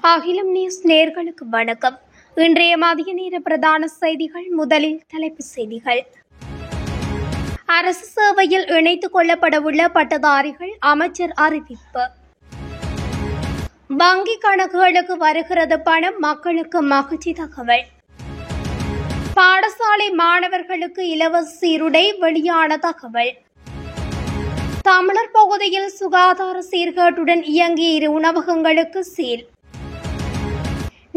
அகிலம் நியூஸ் நேயர்களுக்கு வணக்கம். இன்றைய மதிய நேர பிரதான செய்திகள். முதலில் தலைப்புச் செய்திகள். அரசு சேவையில் இணைத்துக் கொள்ளப்படவுள்ள பட்டதாரிகள் அமைச்சர் அறிவிப்பு. வங்கி கணக்குகளுக்கு வருகிறது பணம், மக்களுக்கு மகிழ்ச்சி தகவல். பாடசாலை மாணவர்களுக்கு இலவச சீருடை வெளியான தகவல். தமிழர் பகுதியில் சுகாதார சீர்கேட்டுடன் இயங்கிய 2 உணவகங்களுக்கு சீல்.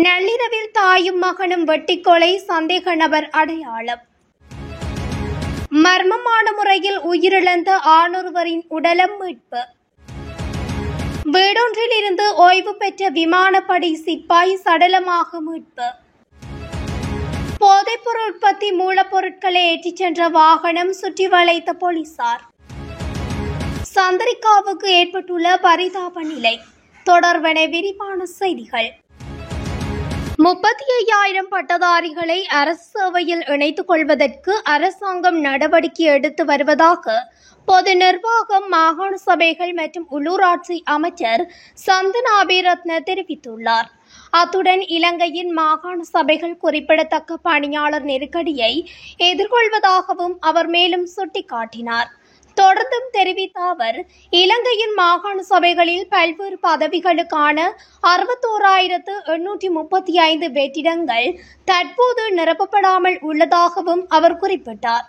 நள்ளிரவில் தாயும் மகனும் வெட்டிக்கொலை, சந்தேக நபர் அடையாளம். மர்மமான முறையில் உயிரிழந்த ஆணொருவரின் உடலம் மீட்பு. வீடொன்றில் இருந்து ஓய்வு பெற்ற விமானப்படை சிப்பாய் சடலமாக மீட்பு. போதைப்பொருள் உற்பத்தி மூலப்பொருட்களை ஏற்றிச் சென்ற வாகனம் சுற்றி வளைத்த போலீசார். சந்திரிகாவுக்கு ஏற்பட்டுள்ள பரிதாப நிலை தொடர்பான விரிவான செய்திகள். 35,000 பட்டதாரிகளை அரசு சேவையில் இணைத்துக் கொள்வதற்கு அரசாங்கம் நடவடிக்கை எடுத்து வருவதாக பொது நிர்வாகம், மாகாண சபைகள் மற்றும் உள்ளூராட்சி அமைச்சர் சந்தன அபிரத்ன தெரிவித்துள்ளார். அத்துடன் இலங்கையின் மாகாண சபைகள் குறிப்பிடத்தக்க பணியாளர் நெருக்கடியை எதிர்கொள்வதாகவும் அவர் மேலும் சுட்டிக்காட்டினார். தொடர்ந்தும் தெரிவித்த அவர், இலங்கையின் மாகாண சபைகளில் பல்வேறு பதவிகளுக்கான 61,835 வெற்றிடங்கள் தற்போது நிரப்பப்படாமல் உள்ளதாகவும் அவர் குறிப்பிட்டார்.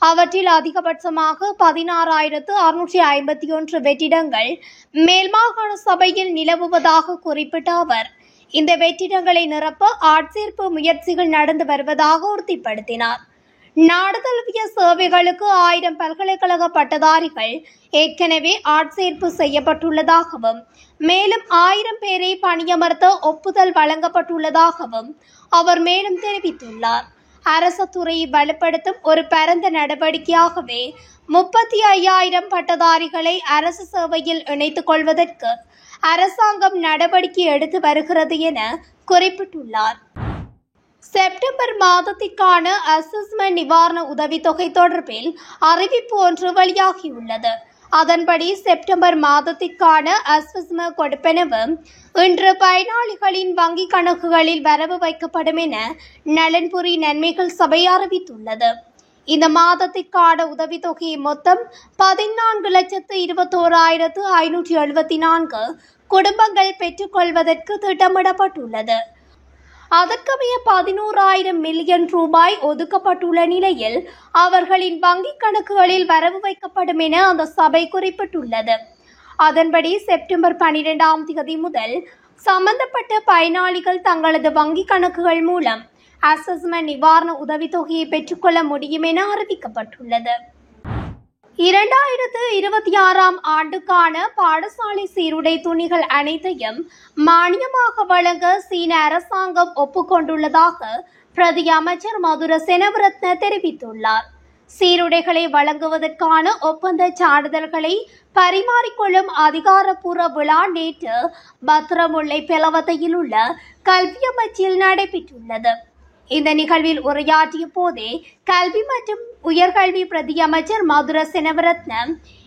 அவற்றில் அதிகபட்சமாக 16,651 வெற்றிடங்கள் மேல் மாகாண சபையில் நிலவுவதாக குறிப்பிட்ட அவர், இந்த வெற்றிடங்களை நிரப்ப ஆட்சேர்ப்பு முயற்சிகள் நடந்து வருவதாக உறுதிப்படுத்தினார். நாடு தழுவிய சேவைகளுக்கு 1000 பல்கலைக்கழக பட்டதாரிகள் ஏற்கனவே ஆட்சேர்ப்பு செய்யப்பட்டுள்ளதாகவும், மேலும் 1000 பேரை பணியமர்த்த ஒப்புதல் வழங்கப்பட்டுள்ளதாகவும் அவர் மேலும் தெரிவித்துள்ளார். அரசு துறையை வலுப்படுத்தும் ஒரு பரந்த நடவடிக்கையாகவே 35,000 பட்டதாரிகளை அரசு சேவையில் இணைத்துக் கொள்வதற்கு அரசாங்கம் நடவடிக்கை எடுத்து வருகிறது என குறிப்பிட்டுள்ளார். செப்டம்பர் மாதத்திற்கான அசஸ்மெண்ட் நிவாரண உதவித்தொகை தொடர்பில் அறிவிப்பு ஒன்று வெளியாகியுள்ளது. அதன்படி செப்டம்பர் மாதத்திற்கான அசஸ்மெண்ட் கொடுப்பனவு இன்று பயனாளிகளின் வங்கிக் கணக்குகளில் வரவு வைக்கப்படும் என நலன்புரி நன்மைகள் சபை அறிவித்துள்ளது. இந்த மாதத்திற்கான உதவித்தொகையை மொத்தம் 14,21,574 குடும்பங்கள் பெற்றுக்கொள்வதற்கு திட்டமிடப்பட்டுள்ளது. அதற்கமைய 11,000 மில்லியன் ரூபாய் ஒதுக்கப்பட்டுள்ள நிலையில் அவர்களின் வங்கிக் கணக்குகளில் வரவு வைக்கப்படும் என அந்த சபை குறிப்பிட்டுள்ளது. அதன்படி செப்டம்பர் 12ஆம் தேதி முதல் சம்பந்தப்பட்ட பயனாளிகள் தங்களது வங்கிக் கணக்குகள் மூலம் அசஸ்மெண்ட் நிவாரண உதவித்தொகையை பெற்றுக்கொள்ள முடியும் என அறிவிக்கப்பட்டுள்ளது. 2026ஆம் ஆண்டுக்கான பாடசாலை சீருடை துணிகள் அனைத்தையும் மானியமாக வழங்க சீன அரசாங்கம் ஒப்புக்கொண்டுள்ளதாக பிரதி அமைச்சர் மதுர செனவிரத்ன தெரிவித்துள்ளார். சீருடைகளை வழங்குவதற்கான ஒப்பந்த சான்றிதழ்களை பரிமாறிக்கொள்ளும் அதிகாரப்பூர்வ விழா நேற்று பத்திரமுல்லை பெலவத்தையில் உள்ள கல்வி அமைச்சில் நடைபெற்றுள்ளது. இந்த நிகழ்வில் உரையாற்றிய போதே கல்வி மற்றும் உயர்கல்வி பிரதி அமைச்சர் மதுர செனவிரத்ன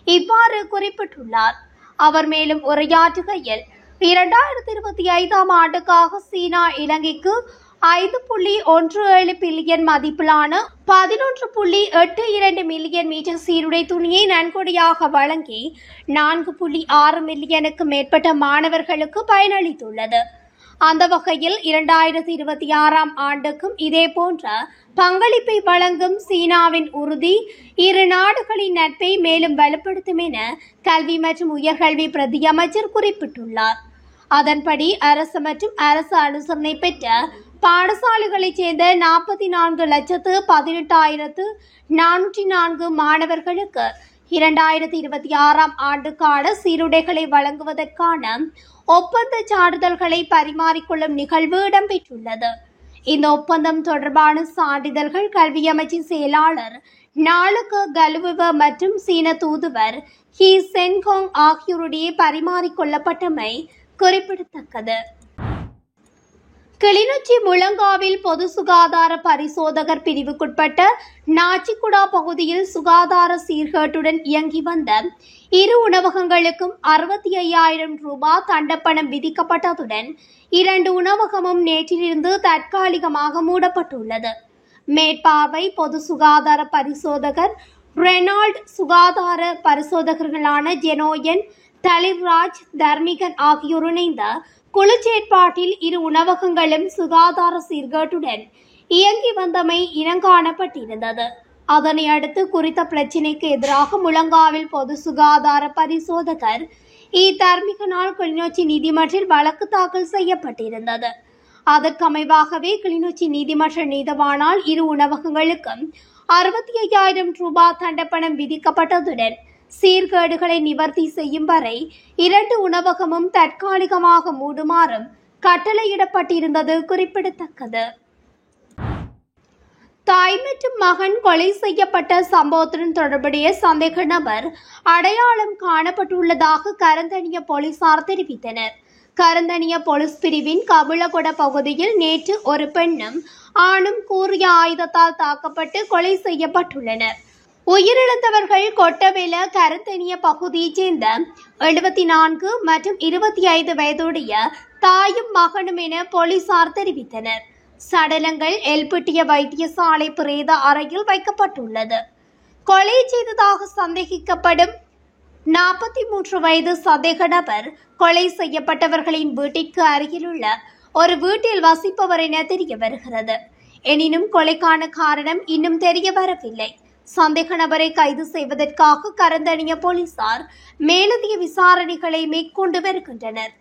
இவ்வாறு குறிப்பிட்டுள்ளார். அவர் மேலும் உரையாற்றுகையில், 2025ஆம் ஆண்டுக்காக சீனா இலங்கைக்கு 5.17 பில்லியன் மதிப்பிலான 11.82 மில்லியன் மீட்டர் சீருடை துணியை நன்கொடையாக வழங்கி 4.6 மில்லியனுக்கு மேற்பட்ட மாணவர்களுக்கு பயனளித்துள்ளது. அந்த வகையில் 2026ஆம் ஆண்டுக்கும் இதேபோன்ற பங்களிப்பை வழங்கும் சீனாவின் உறுதி இரு நாடுகளின் நட்பை மேலும் வலுப்படுத்தும் என கல்வி மற்றும் உயர்கல்வி பிரதி அமைச்சர் குறிப்பிட்டுள்ளார். அதன்படி அரசு மற்றும் அரசு அனுசரணை பெற்ற பாடசாலைகளைச் சேர்ந்த 44,18,404 மாணவர்களுக்கு 2026ஆம் ஆண்டுக்கான சீருடைகளை வழங்குவதற்கான ஒப்பந்த சான்றிதழ்களை பரிமாறிக்கொள்ளும் நிகழ்வு இடம்பெற்றுள்ளது. இந்த ஒப்பந்தம் தொடர்பான சான்றிதழ்கள் கல்வி அமைச்சின் செயலாளர் நாளுக்கு கலுவ மற்றும் சீன தூதுவர் ஹி சென்ஹோங் ஆகியோருடைய பரிமாறிக்கொள்ளப்பட்டமை குறிப்பிடத்தக்கது. கிளிநொச்சி முழங்காவில் பொது சுகாதார பரிசோதகர் பிரிவுக்குட்பட்ட நாச்சிக்குடா பகுதியில் சுகாதார சீர்கேட்டுடன் இயங்கி வந்த இரு உணவகங்களுக்கும் 65,000 ரூபாய் தண்டப்பணம் விதிக்கப்பட்டதுடன் 2 உணவகமும் நேற்றிலிருந்து தற்காலிகமாக மூடப்பட்டுள்ளது. மேற்பார்வை பொது சுகாதார பரிசோதகர் ரெனால்ட், சுகாதார பரிசோதகர்களான ஜெனோயன், தலிர்ராஜ், தர்மிகன் ஆகியோர் இணைந்த குழு செயற்பாட்டில் இரு உணவகங்களும் சுகாதார சீர்கேட்டுடன் இயங்கி வந்தமை இனங்காணப்பட்டிருந்தது. அதனை அடுத்து குறித்த பிரச்சினைக்கு எதிராக முழங்காவில் பொது சுகாதார பரிசோதகர் தர்மிகனால் கிளிநொச்சி நீதிமன்றில் வழக்கு தாக்கல் செய்யப்பட்டிருந்தது. அதற்கமைவாகவே கிளிநொச்சி நீதிமன்ற நீதவானால் இரு உணவகங்களுக்கும் 65,000 ரூபாய் தண்டப்பணம் விதிக்கப்பட்டதுடன் சீர்கேடுகளை நிவர்த்தி செய்யும் வரை 2 உணவகமும் தற்காலிகமாக மூடுமாறும் கட்டளையிடப்பட்டிருந்தது குறிப்பிடத்தக்கது. தாய் மற்றும் மகன் கொலை செய்யப்பட்ட சம்பவத்துடன் தொடர்புடைய சந்தேக நபர் அடையாளம் காணப்பட்டுள்ளதாக கரந்தணிய போலீசார் தெரிவித்தனர். கரந்தணிய போலீஸ் பிரிவின் கபுளகொட பகுதியில் நேற்று ஒரு பெண்ணும் ஆணும் கூறிய ஆயுதத்தால் தாக்கப்பட்டு கொலை செய்யப்பட்டுள்ளனர். உயிரிழந்தவர்கள் கொட்டவெல கரந்தணிய பகுதியைச் சேர்ந்த 74 மற்றும் 25 வயதுடைய தாயும் மகனும் என போலீசார் தெரிவித்தனர். சடலங்கள் எல்பிட்டிய வைத்தியசாலை பிரேத அறையில் வைக்கப்பட்டுள்ளது. கொலை செய்ததாக சந்தேகிக்கப்படும் 43 வயது சந்தேக நபர் கொலை செய்யப்பட்டவர்களின் வீட்டிற்கு அருகிலுள்ள ஒரு வீட்டில் வசிப்பவர் என தெரிய வருகிறது. எனினும் கொலைக்கான காரணம் இன்னும் தெரிய வரவில்லை. சந்தேக நபரை கைது செய்வதற்காக கரந்தணிய போலீசார் மேலதிக விசாரணைகளை மேற்கொண்டு வருகின்றனர்.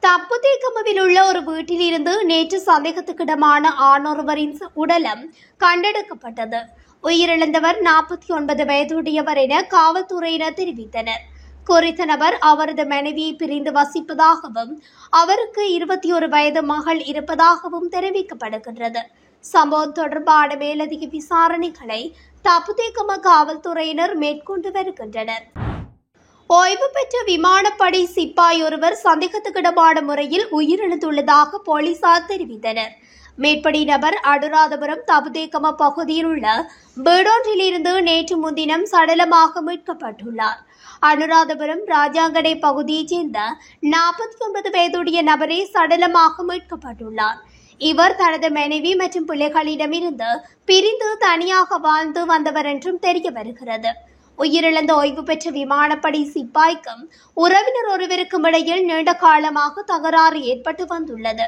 தப்புதேகமவில் உள்ள ஒரு வீட்டில் இருந்து நேற்று சந்தேகத்துக்கிடமான ஆணொருவரின் உடலம் கண்டெடுக்கப்பட்டது. உயிரிழந்தவர் 49 வயதுடையவர் என காவல்துறையினர் தெரிவித்தனர். குறித்த நபர் அவரது மனைவியை பிரிந்து வசிப்பதாகவும் அவருக்கு 21 வயது மகள் இருப்பதாகவும் தெரிவிக்கப்படுகின்றது. சம்பவம் தொடர்பான மேலதிக விசாரணைகளை தப்புதேகம காவல்துறையினர் மேற்கொண்டு வருகின்றனர். ஓய்வு பெற்ற விமானப்படை சிப்பாய் ஒருவர் சந்தேகத்துக்கிடமான முறையில் உயிரிழந்துள்ளதாக போலீசார் தெரிவித்தனர். மேற்படி நபர் அனுராதபுரம் தபுதேகம பகுதியில் உள்ள வீடொன்றிலிருந்து நேற்று முன்தினம் சடலமாக மீட்கப்பட்டுள்ளார். அனுராதபுரம் ராஜாங்கடை பகுதியைச் சேர்ந்த 49 வயதுடைய நபரே சடலமாக மீட்கப்பட்டுள்ளார். இவர் தனது மனைவி மற்றும் பிள்ளைகளிடமிருந்து பிரிந்து தனியாக வாழ்ந்து வந்தவர் என்றும் தெரிய வருகிறது. உயிரிழந்த ஓய்வு பெற்ற விமானப்படை சிப்பாய்க்கும் உறவினர் ஒருவருக்கும் இடையில் நீண்ட காலமாக தகராறு ஏற்பட்டு வந்துள்ளது.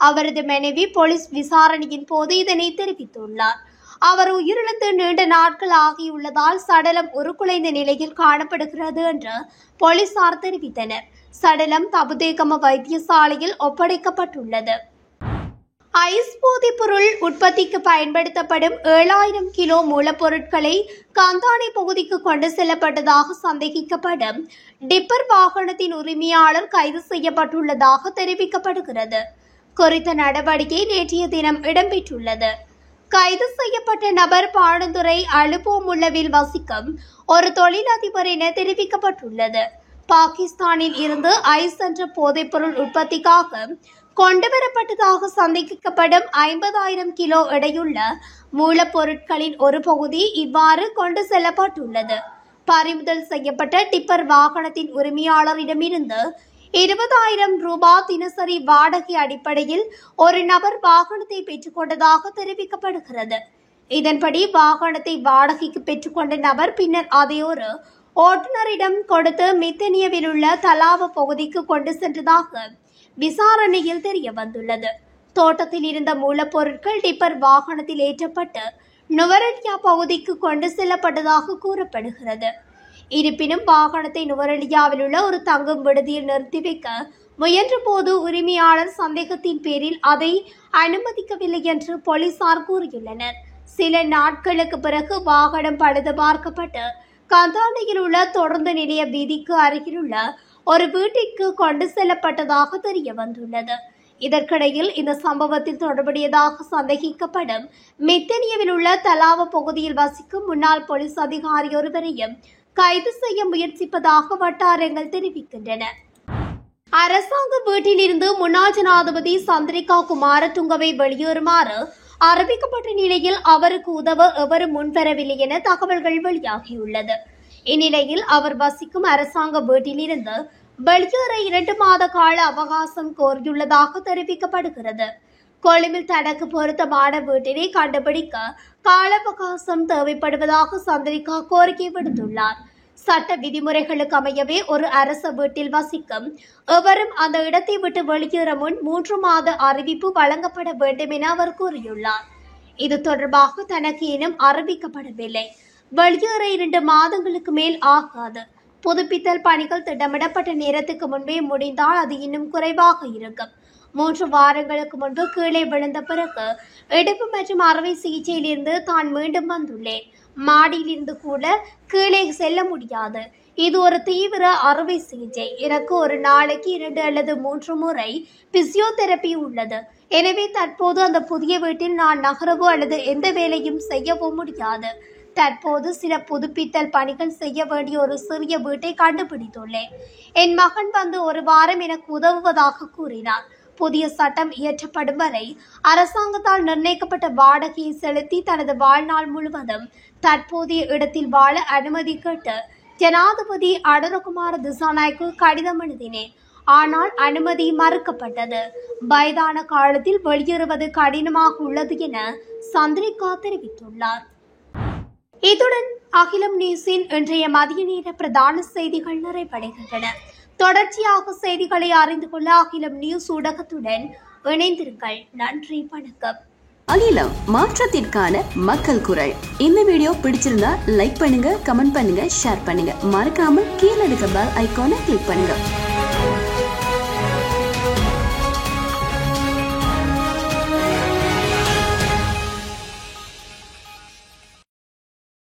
அவரது மனைவி போலீஸ் விசாரணையின் போது இதனை தெரிவித்துள்ளார். அவர் உயிரிழந்து நீண்ட நாட்கள் ஆகியுள்ளதால் சடலம் உருக்குலைந்த நிலையில் காணப்படுகிறது என்று போலீசார் தெரிவித்தனர். சடலம் தபுதேகம வைத்தியசாலையில் ஒப்படைக்கப்பட்டுள்ளது. ஐஸ் போதைப் பொருள் உற்பத்திக்கு பயன்படுத்தப்படும் 7,000 கிலோ மூலப்பொருட்களை கந்தானை பகுதிக்கு கொண்டு செல்லப்பட்டதாக சந்தேகிக்கப்படும் டிப்பர் வாகனத்தின் உரிமையாளர் கைது செய்யப்பட்டுள்ளதாக தெரிவிக்கப்படுகிறது. குறித்த நடவடிக்கை நேற்றைய தினம் இடம்பெற்றுள்ளது. கைது செய்யப்பட்ட நபர் பாணந்துறை அலுபோமுள்ளவில் வசிக்கும் ஒரு தொழிலதிபர் என தெரிவிக்கப்பட்டுள்ளது. பாகிஸ்தானில் இருந்து ஐஸ் என்ற போதைப்பொருள் உற்பத்திக்காக கொண்டுவரப்பட்டதாக சந்தேகிக்கப்படும் 50,000 கிலோ எடையுள்ள மூலப்பொருட்களின் ஒரு பகுதி இவ்வாறு கொண்டு செல்லப்பட்டுள்ளது. பறிமுதல் செய்யப்பட்ட டிப்பர் வாகனத்தின் உரிமையாளரிடமிருந்து 20,000 ரூபாய் தினசரி வாடகை அடிப்படையில் ஒரு நபர் வாகனத்தை பெற்றுக்கொண்டதாக தெரிவிக்கப்படுகிறது. இதன்படி வாகனத்தை வாடகைக்கு பெற்றுக்கொண்ட நபர் பின்னர் அதை ஒரு ஓட்டுநரிடம் கொடுத்து மித்தனியவில் உள்ள தலாவ பகுதிக்கு கொண்டு சென்றதாக விசாரணையில் தெரிய வந்துள்ளது. தோட்டத்தில் இருந்த மூலப்பொருட்கள் டிப்பர் வாகனத்தில் ஏற்றப்பட்டு நுவரெலியா பகுதிக்கு கொண்டு செல்லப்பட்டதாக கூறப்படுகிறது. இருப்பினும் வாகனத்தை நுவரெலியாவில் உள்ள ஒரு தங்கும் விடுதியில் நிறுத்தி வைக்க முயன்ற போது உரிமையாளர் சந்தேகத்தின் பேரில் அதை அனுமதிக்கவில்லை என்று போலீசார் கூறியுள்ளனர். சில நாட்களுக்கு பிறகு வாகனம் பழுது பார்க்கப்பட்டு கந்தானையில் உள்ள தொடர்ந்து நிலைய வீதிக்கு அருகிலுள்ள ஒரு வீட்டிற்கு கொண்டு செல்லப்பட்டதாக தெரிய வந்துள்ளது. இதற்கிடையில் இந்த சம்பவத்தில் தொடர்புடையதாக சந்தேகிக்கப்படும் மித்தனியவில் உள்ள தலாவ பகுதியில் வசிக்கும் முன்னாள் போலீஸ் அதிகாரி ஒருவரையும் கைது செய்ய முயற்சிப்பதாக வட்டாரங்கள் தெரிவிக்கின்றன. அரசாங்க வீட்டிலிருந்து முன்னாள் ஜனாதிபதி சந்திரிகா குமாரதுங்கவை வெளியேறுமாறு அறிவிக்கப்பட்ட நிலையில் அவருக்கு உதவ எவரும் முன்வரவில்லை என தகவல்கள் வெளியாகியுள்ளது. இந்நிலையில் அவர் வசிக்கும் அரசாங்க வீட்டிலிருந்து வெளியேற 2 மாத கால அவகாசம் கோரியுள்ளதாக தெரிவிக்கப்படுகிறது. கொழும்பில் தனக்கு பொருத்தமான வீட்டினை கண்டுபிடிக்க கால அவகாசம் தேவைப்படுவதாக சந்திரிகா கோரிக்கை விடுத்துள்ளார். சட்ட விதிமுறைகளுக்கு அமையவே ஒரு அரச வீட்டில் வசிக்கும் எவரும் அந்த இடத்தை விட்டு வெளியேற முன் 3 மாத அறிவிப்பு வழங்கப்பட வேண்டும் என அவர் கூறியுள்ளார். இது தொடர்பாக தனக்கு இன்னும் அறிவிக்கப்படவில்லை. வெளியேற 2 மாதங்களுக்கு மேல் ஆகாது. புதுப்பித்தல் பணிகள் திட்டமிடப்பட்ட நேரத்துக்கு முன்பே முடிந்தால் அது இன்னும் குறைவாக இருக்கும். 3 வாரங்களுக்கு முன்பு கீழே விழுந்த பிறகு இடுப்பு மற்றும் அறுவை சிகிச்சையிலிருந்து தான் மீண்டும் வந்துள்ளேன். மாடியிலிருந்து கூட கீழே செல்ல முடியாது. இது ஒரு தீவிர அறுவை சிகிச்சை. எனக்கு ஒரு நாளைக்கு 2 அல்லது 3 முறை பிசியோதெரபி உள்ளது. எனவே தற்போது அந்த புதிய வீட்டில் நான் நகரவோ அல்லது எந்த வேலையும் செய்யவோ முடியாது. தற்போது சில புதுப்பித்தல் பணிகள் செய்ய வேண்டிய ஒரு சிறிய வீட்டை கண்டுபிடித்துள்ளேன். என் மகன் வந்து 1 வாரம் எனக்கு உதவுவதாக கூறினார். புதிய சட்டம் இயற்றப்படும் வரை அரசாங்கத்தால் நிர்ணயிக்கப்பட்ட வாடகையை செலுத்தி தனது வாழ்நாள் முழுவதும் தற்போதைய இடத்தில் வாழ அனுமதி கேட்டு ஜனாதிபதி அனுரகுமார திசாநாயக்கு கடிதம் எழுதினேன். ஆனால் அனுமதி மறுக்கப்பட்டது. வயதான காலத்தில் வெளியேறுவது கடினமாக உள்ளது என சந்திரிகா தெரிவித்துள்ளார். இத்துடன் அகிலம் நியூஸின் இன்றைய மதிய நேர பிரதான செய்திகள் நிறைவடைகின்றன. தொடர்ச்சியாக செய்திகளை அறிந்து கொள்ள அகிலம் நியூஸ் ஊடகத்துடன் இணைந்திருங்கள். நன்றி, வணக்கம். அகிலம், மாற்றத்திற்கான மக்கள் குரல். இந்த வீடியோ பிடிச்சிருந்தா லைக் பண்ணுங்க, கமெண்ட் பண்ணுங்க, ஷேர் பண்ணுங்க. மறக்காம கீழே இருக்க பெல் ஐகானை கிளிக் பண்ணுங்க.